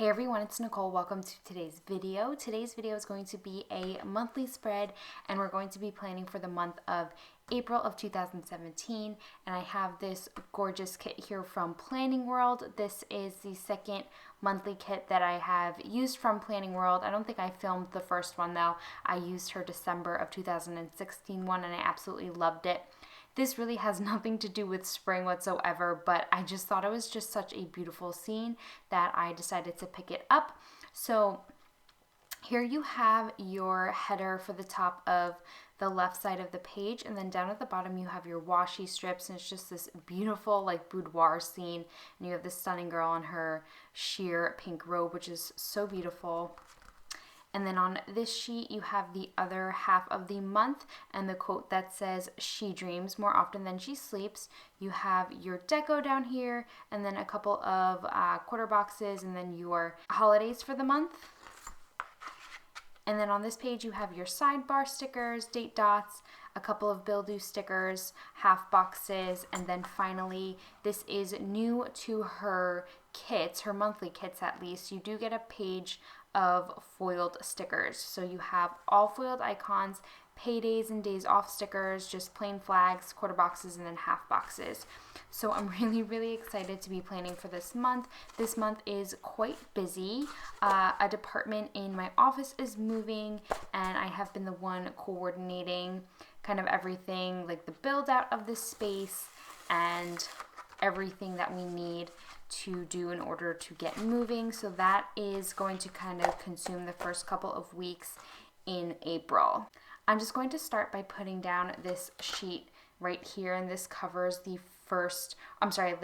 Hey everyone, it's Nicole. Welcome to today's video. Today's video is going to be a monthly spread, and we're going to be planning for the month of April of 2017. And I have this gorgeous kit here from Planning World. This is the second monthly kit that I have used from Planning World. I don't think I filmed the first one though. I used her December of 2016 one, and I absolutely loved it. This really has nothing to do with spring whatsoever, but I just thought it was just such a beautiful scene that I decided to pick it up. So here you have your header for the top of the left side of the page, and then down at the bottom you have your washi strips, and it's just this beautiful like boudoir scene, and you have this stunning girl in her sheer pink robe, which is so beautiful. And then on this sheet, you have the other half of the month and the quote that says, "She dreams more often than she sleeps." You have your deco down here, and then a couple of quarter boxes, and then your holidays for the month. And then on this page, you have your sidebar stickers, date dots, a couple of Bill Do stickers, half boxes, and then finally, this is new to her kits, her monthly kits at least. You do get a page of foiled stickers. So you have all foiled icons, paydays and days off stickers, just plain flags, quarter boxes, and then half boxes. So I'm really excited to be planning for this month. This month is quite busy. A department in my office is moving, and I have been the one coordinating kind of everything, like the build out of this space and everything that we need to do in order to get moving. So that is going to kind of consume the first couple of weeks in April. I'm just going to start by putting down this sheet right here, and this covers the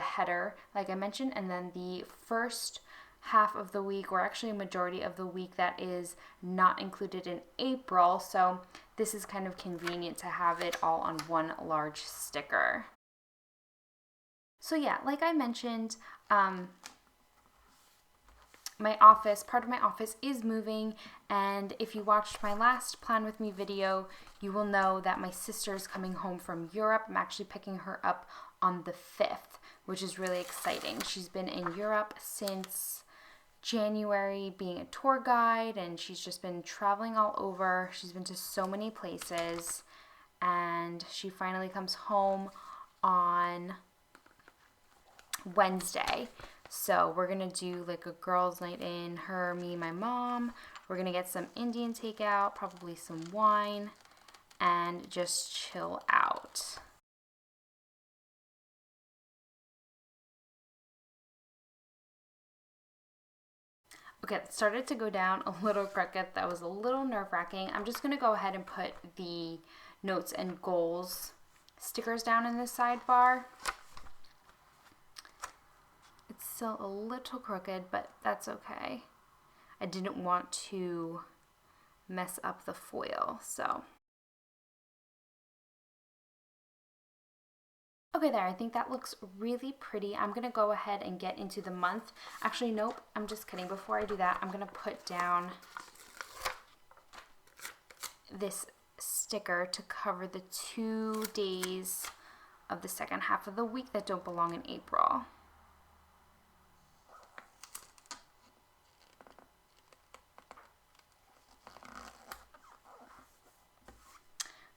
header, like I mentioned, and then the first half of the week, or actually a majority of the week, that is not included in April. So this is kind of convenient to have it all on one large sticker. So yeah, like I mentioned, part of my office is moving, and if you watched my last Plan With Me video, you will know that my sister is coming home from Europe. I'm actually picking her up on the 5th, which is really exciting. She's been in Europe since January being a tour guide, and she's just been traveling all over. She's been to so many places, and she finally comes home on Wednesday. So we're gonna do like a girls' night in, her, me, my mom. We're gonna get some Indian takeout, probably some wine, and just chill out. Okay, it started to go down a little crooked. That was a little nerve-wracking. I'm just gonna go ahead and put the notes and goals stickers down in this sidebar. It's still a little crooked, but that's okay. I didn't want to mess up the foil, so. Okay, there, I think that looks really pretty. I'm gonna go ahead and get into the month. Actually, nope, I'm just kidding. Before I do that, I'm gonna put down this sticker to cover the 2 days of the second half of the week that don't belong in April.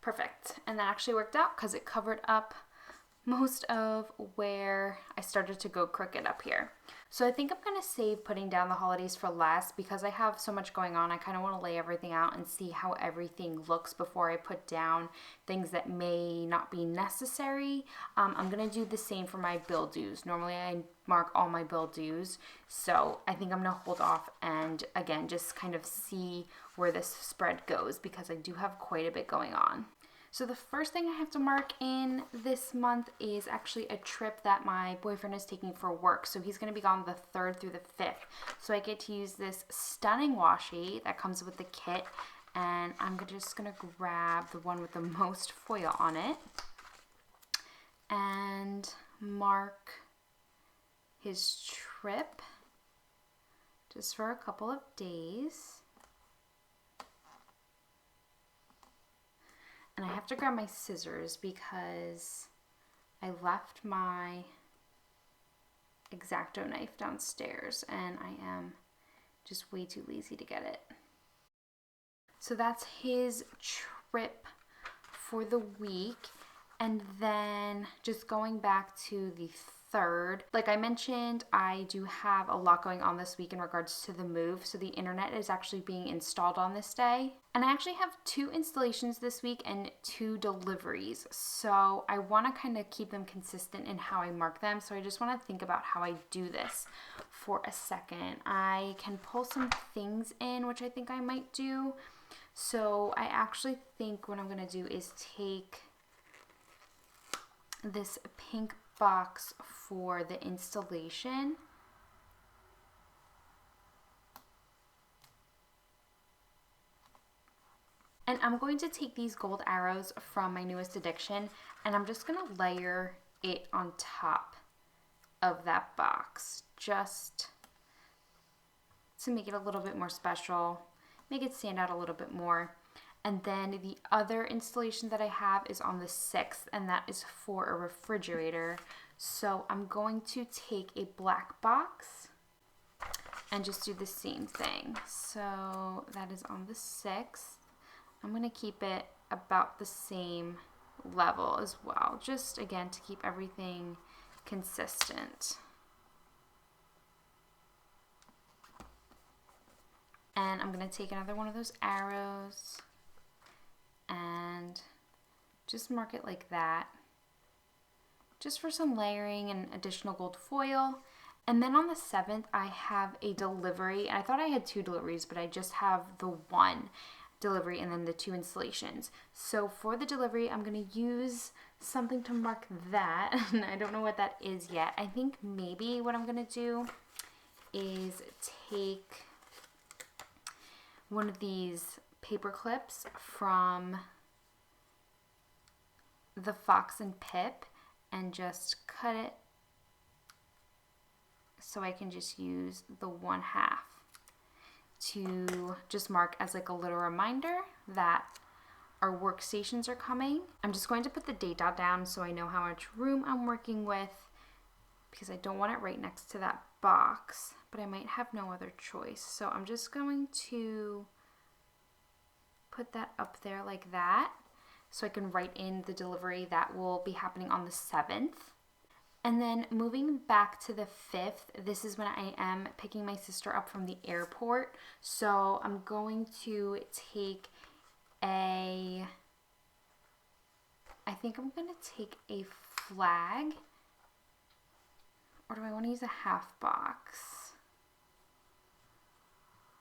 Perfect. And that actually worked out because it covered up most of where I started to go crooked up here. So I think I'm going to save putting down the holidays for last because I have so much going on. I kind of want to lay everything out and see how everything looks before I put down things that may not be necessary. I'm going to do the same for my bill dues. Normally I mark all my bill dues, so I think I'm going to hold off and again just kind of see where this spread goes because I do have quite a bit going on. So the first thing I have to mark in this month is actually a trip that my boyfriend is taking for work. So he's going to be gone the 3rd through the 5th. So I get to use this stunning washi that comes with the kit. And I'm just going to grab the one with the most foil on it and mark his trip just for a couple of days. And I have to grab my scissors because I left my X-Acto knife downstairs and I am just way too lazy to get it. So that's his trip for the week. And then just going back to the 3rd, like I mentioned, I do have a lot going on this week in regards to the move. So the internet is actually being installed on this day. And I actually have 2 installations this week and 2 deliveries. So I want to kind of keep them consistent in how I mark them. So I just want to think about how I do this for a second. I can pull some things in, which I think I might do. So I actually think what I'm going to do is take this pink box for the installation. And I'm going to take these gold arrows from my newest addiction and I'm just going to layer it on top of that box just to make it a little bit more special, make it stand out a little bit more. And then the other installation that I have is on the 6th, and that is for a refrigerator. So I'm going to take a black box and just do the same thing. So that is on the 6th. I'm going to keep it about the same level as well, just again to keep everything consistent. And I'm going to take another one of those arrows and just mark it like that, just for some layering and additional gold foil. And then on the 7th, I have a delivery. I thought I had 2 deliveries, but I just have the 1 delivery and then the 2 installations. So for the delivery, I'm going to use something to mark that. I don't know what that is yet. I think maybe what I'm going to do is take one of these paper clips from the Fox and Pip and just cut it so I can just use the 1/2 to just mark as like a little reminder that our workstations are coming. I'm just going to put the date down so I know how much room I'm working with, because I don't want it right next to that box, but I might have no other choice. So I'm just going to put that up there like that so I can write in the delivery that will be happening on the 7th. And then moving back to the 5th, this is when I am picking my sister up from the airport. So I'm going to take I think I'm going to take a flag, or do I want to use a half box?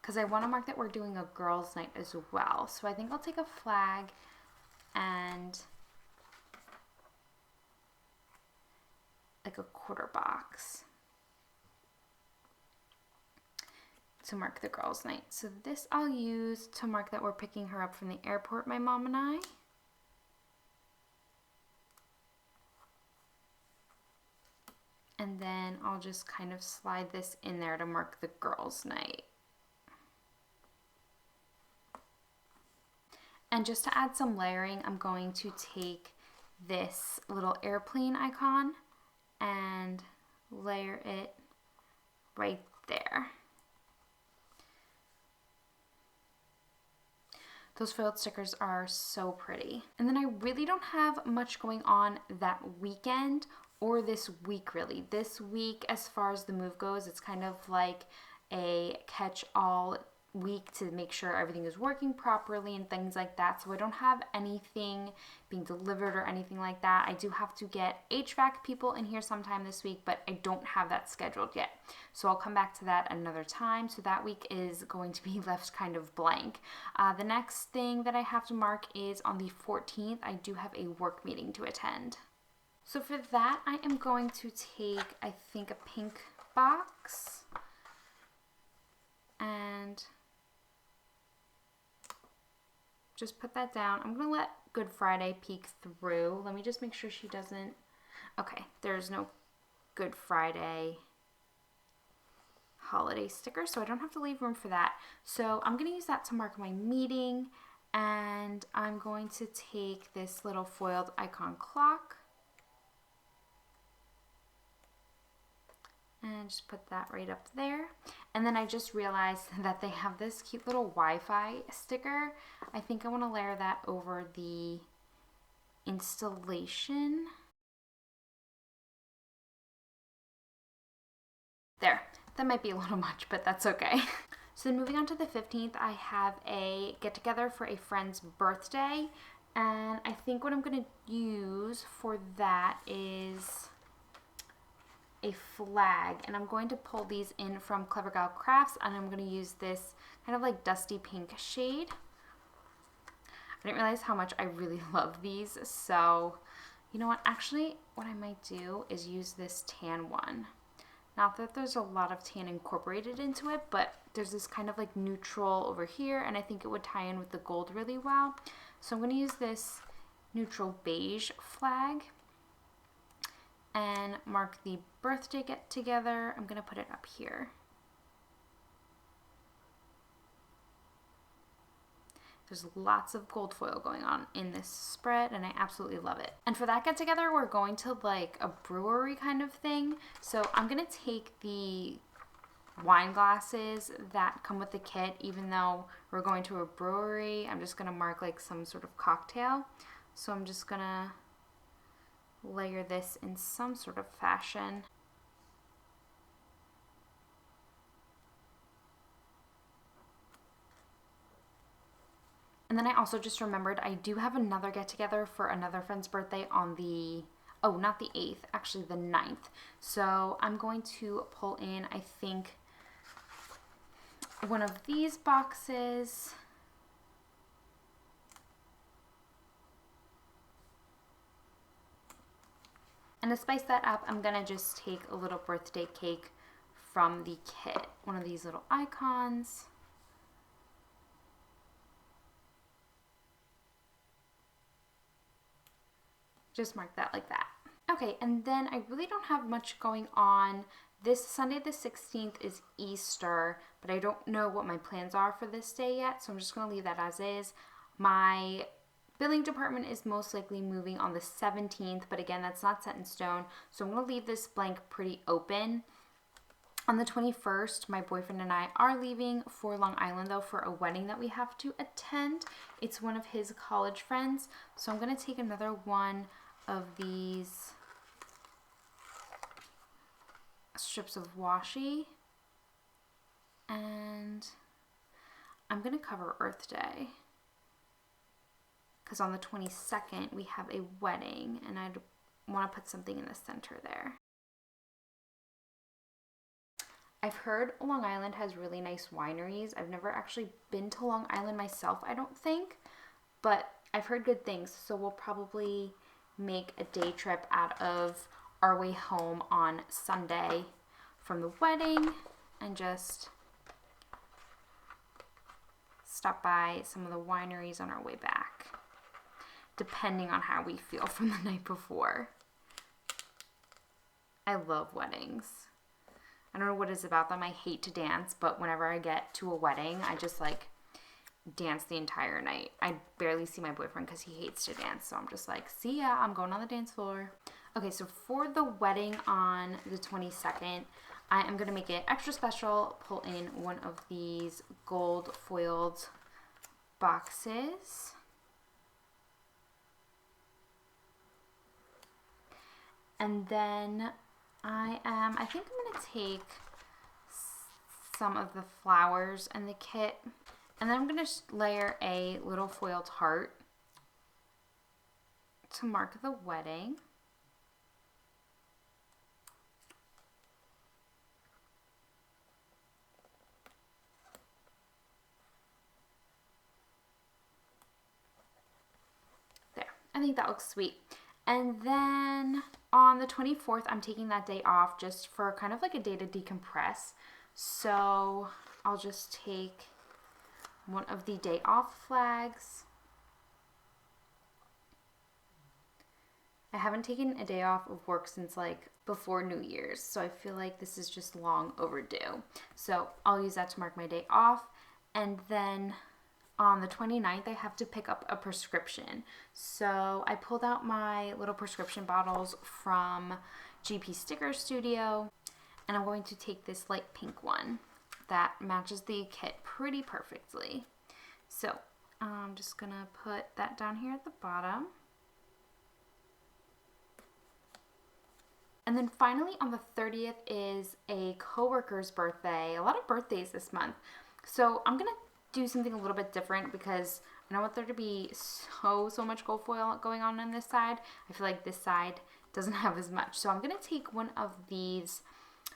Because I want to mark that we're doing a girls' night as well. So I think I'll take a flag and like a quarter box to mark the girls' night. So this I'll use to mark that we're picking her up from the airport, my mom and I. And then I'll just kind of slide this in there to mark the girls' night. And just to add some layering, I'm going to take this little airplane icon and layer it right there. Those foiled stickers are so pretty. And then I really don't have much going on that weekend or this week really. This week, as far as the move goes, it's kind of like a catch-all week to make sure everything is working properly and things like that. So I don't have anything being delivered or anything like that. I do have to get HVAC people in here sometime this week, but I don't have that scheduled yet. So I'll come back to that another time. So that week is going to be left kind of blank. The next thing that I have to mark is on the 14th. I do have a work meeting to attend. So for that, I am going to take, I think, a pink box and just put that down. I'm going to let Good Friday peek through. Let me just make sure she doesn't. Okay, there's no Good Friday holiday sticker, so I don't have to leave room for that. So I'm going to use that to mark my meeting, and I'm going to take this little foiled icon clock And just put that right up there. And then I just realized that they have this cute little Wi-Fi sticker. I think I want to layer that over the installation. There, that might be a little much, but that's okay. So then moving on to the 15th, I have a get together for a friend's birthday. And I think what I'm gonna use for that is a flag, and I'm going to pull these in from Clever Gal Crafts, and I'm going to use this kind of like dusty pink shade. I didn't realize how much I really love these, so you know what, actually what I might do is use this tan one. Not that there's a lot of tan incorporated into it, but there's this kind of like neutral over here, and I think it would tie in with the gold really well. So I'm going to use this neutral beige flag and mark the birthday get together. I'm gonna put it up here. There's lots of gold foil going on in this spread and I absolutely love it. And for that get together, we're going to like a brewery kind of thing. So I'm gonna take the wine glasses that come with the kit. Even though we're going to a brewery, I'm just gonna mark like some sort of cocktail. So I'm just gonna layer this in some sort of fashion. And then I also just remembered I do have another get together for another friend's birthday on the, oh, not the 8th, actually the 9th. So I'm going to pull in, I think, one of these boxes. And to spice that up, I'm gonna just take a little birthday cake from the kit. One of these little icons. Just mark that like that. Okay, and then I really don't have much going on. This Sunday the 16th is Easter, but I don't know what my plans are for this day yet, so I'm just gonna leave that as is. My billing department is most likely moving on the 17th, but again, that's not set in stone. So I'm gonna leave this blank pretty open. On the 21st, my boyfriend and I are leaving for Long Island though for a wedding that we have to attend. It's one of his college friends. So I'm gonna take another one of these strips of washi and I'm gonna cover Earth Day, because on the 22nd we have a wedding and I'd want to put something in the center there. I've heard Long Island has really nice wineries. I've never actually been to Long Island myself, I don't think, but I've heard good things, so we'll probably make a day trip out of our way home on Sunday from the wedding and just stop by some of the wineries on our way back, depending on how we feel from the night before. I love weddings. I don't know what it is about them. I hate to dance, but whenever I get to a wedding, I just like dance the entire night. I barely see my boyfriend because he hates to dance, so I'm just like, see ya, I'm going on the dance floor. Okay, so for the wedding on the 22nd, I am going to make it extra special, pull in one of these gold foiled boxes. And then I think I'm going to take some of the flowers in the kit, and then I'm going to layer a little foiled heart to mark the wedding. There, I think that looks sweet. And then on the 24th, I'm taking that day off just for kind of like a day to decompress. So I'll just take one of the day off flags. I haven't taken a day off of work since like before New Year's, so I feel like this is just long overdue. So I'll use that to mark my day off. And then on the 29th, I have to pick up a prescription. So I pulled out my little prescription bottles from GP Sticker Studio, And I'm going to take this light pink one that matches the kit pretty perfectly. So I'm just gonna put that down here at the bottom. And then finally on the 30th is a coworker's birthday. A lot of birthdays this month. So I'm gonna do something a little bit different because I don't want there to be so much gold foil going on this side. I feel like this side doesn't have as much. So I'm gonna take one of these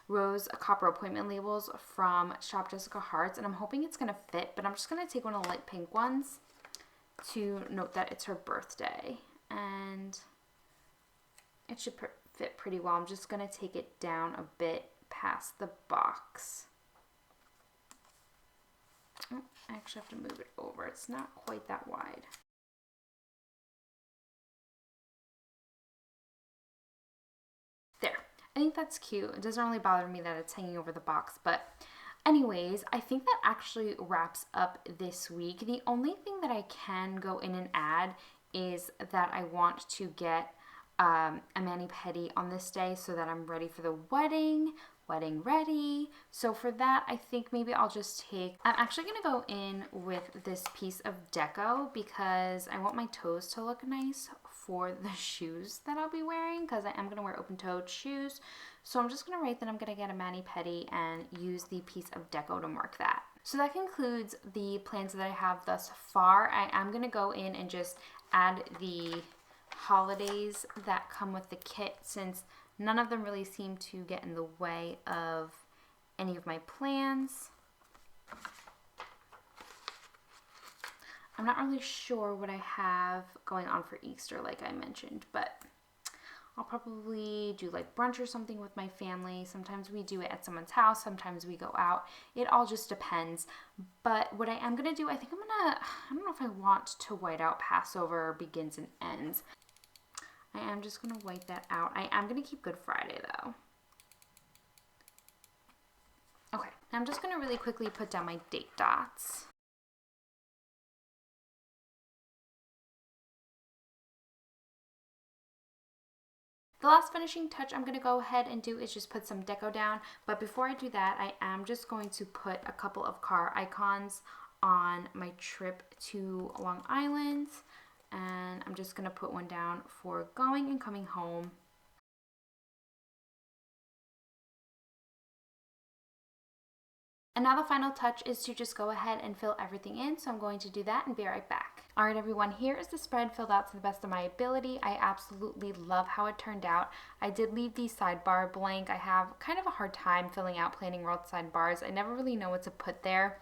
rose copper appointment labels from Shop Jessica Hearts, and I'm hoping it's gonna fit, but I'm just gonna take one of the light pink ones to note that it's her birthday, and it should fit pretty well. I'm just gonna take it down a bit past the box. Oh, I actually have to move it over. It's not quite that wide. There. I think that's cute. It doesn't really bother me that it's hanging over the box, but anyways, I think that actually wraps up this week. The only thing that I can go in and add is that I want to get a mani-pedi on this day so that I'm ready for the wedding ready. So for that, I think maybe I'll just I'm actually gonna go in with this piece of deco because I want my toes to look nice for the shoes that I'll be wearing, because I am gonna wear open-toed shoes. So I'm just gonna write that I'm gonna get a mani-pedi and use the piece of deco to mark that. So that concludes the plans that I have thus far. I am gonna go in and just add the holidays that come with the kit, since none of them really seem to get in the way of any of my plans. I'm not really sure what I have going on for Easter, like I mentioned, but I'll probably do like brunch or something with my family. Sometimes we do it at someone's house, sometimes we go out. It all just depends. But what I am gonna do, I don't know if I want to white out Passover begins and ends. I am just going to white that out. I am going to keep Good Friday though. Okay, I'm just going to really quickly put down my date dots. The last finishing touch I'm going to go ahead and do is just put some deco down. But before I do that, I am just going to put a couple of car icons on my trip to Long Island. And I'm just gonna put one down for going and coming home. And now the final touch is to just go ahead and fill everything in. So I'm going to do that and be right back. All right, everyone, here is the spread filled out to the best of my ability. I absolutely love how it turned out. I did leave the sidebar blank. I have kind of a hard time filling out planning world sidebars. I never really know what to put there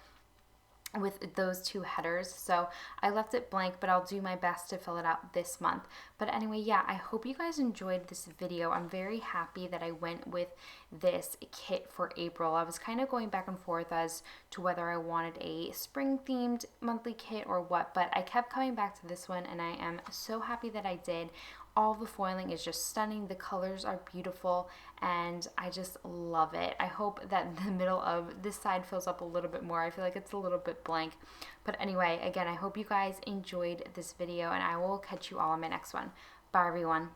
with those two headers, so I left it blank, but I'll do my best to fill it out this month. But anyway, yeah, I hope you guys enjoyed this video. I'm very happy that I went with this kit for April. I was kind of going back and forth as to whether I wanted a spring themed monthly kit or what, but I kept coming back to this one and I am so happy that I did. All the foiling is just stunning. The colors are beautiful and I just love it. I hope that the middle of this side fills up a little bit more. I feel like it's a little bit blank. But anyway, again, I hope you guys enjoyed this video and I will catch you all in my next one. Bye, everyone.